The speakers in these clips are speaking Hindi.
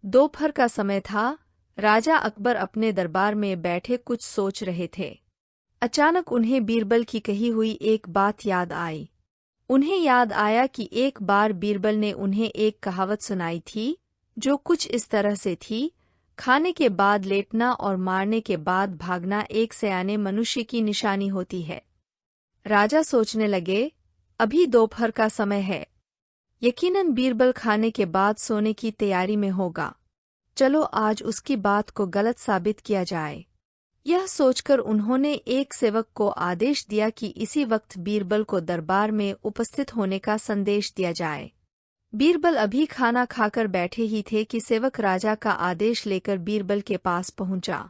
दोपहर का समय था। राजा अकबर अपने दरबार में बैठे कुछ सोच रहे थे। अचानक उन्हें बीरबल की कही हुई एक बात याद आई। उन्हें याद आया कि एक बार बीरबल ने उन्हें एक कहावत सुनाई थी, जो कुछ इस तरह से थी: खाने के बाद लेटना और मारने के बाद भागना एक सयाने मनुष्य की निशानी होती है। राजा सोचने लगे, अभी दोपहर का समय है, यकीनन बीरबल खाने के बाद सोने की तैयारी में होगा। चलो आज उसकी बात को गलत साबित किया जाए। यह सोचकर उन्होंने एक सेवक को आदेश दिया कि इसी वक्त बीरबल को दरबार में उपस्थित होने का संदेश दिया जाए। बीरबल अभी खाना खाकर बैठे ही थे कि सेवक राजा का आदेश लेकर बीरबल के पास पहुंचा।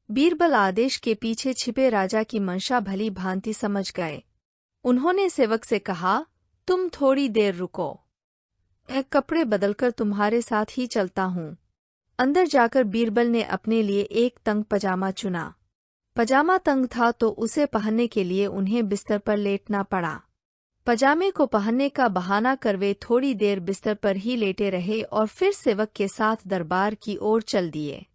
बीरबल आदेश के पीछे छिपे राजा की मंशा भली भांति समझ गए। उन्होंने सेवक से कहा, तुम थोड़ी देर रुको, मैं कपड़े बदलकर तुम्हारे साथ ही चलता हूँ। अंदर जाकर बीरबल ने अपने लिए एक तंग पजामा चुना। पजामा तंग था तो उसे पहनने के लिए उन्हें बिस्तर पर लेटना पड़ा। पजामे को पहनने का बहाना कर वे थोड़ी देर बिस्तर पर ही लेटे रहे और फिर सेवक के साथ दरबार की ओर चल दिए।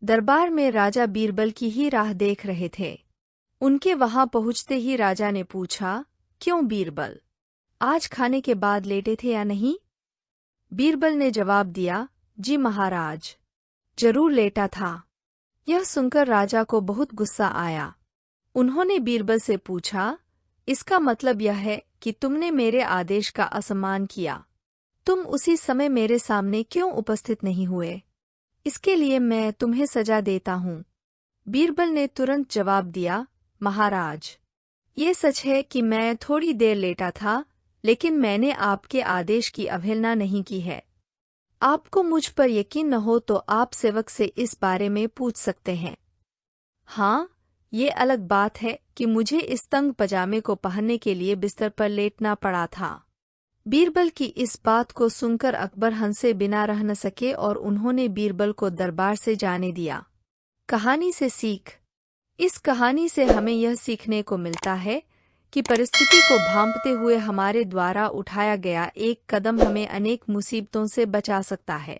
दरबार में राजा बीरबल की ही राह देख रहे थे। उनके वहां पहुंचते ही राजा ने पूछा, क्यों बीरबल, आज खाने के बाद लेटे थे या नहीं? बीरबल ने जवाब दिया, जी महाराज, जरूर लेटा था। यह सुनकर राजा को बहुत गुस्सा आया। उन्होंने बीरबल से पूछा, इसका मतलब यह है कि तुमने मेरे आदेश का असम्मान किया। तुम उसी समय मेरे सामने क्यों उपस्थित नहीं हुए? इसके लिए मैं तुम्हें सजा देता हूँ। बीरबल ने तुरंत जवाब दिया, महाराज, ये सच है कि मैं थोड़ी देर लेटा था, लेकिन मैंने आपके आदेश की अवहेलना नहीं की है। आपको मुझ पर यकीन न हो तो आप सेवक से इस बारे में पूछ सकते हैं। हाँ, ये अलग बात है कि मुझे इस तंग पजामे को पहनने के लिए बिस्तर पर लेटना पड़ा था। बीरबल की इस बात को सुनकर अकबर हंसे बिना रह न सके और उन्होंने बीरबल को दरबार से जाने दिया। कहानी से सीख। इस कहानी से हमें यह सीखने को मिलता है कि परिस्थिति को भांपते हुए हमारे द्वारा उठाया गया एक कदम हमें अनेक मुसीबतों से बचा सकता है।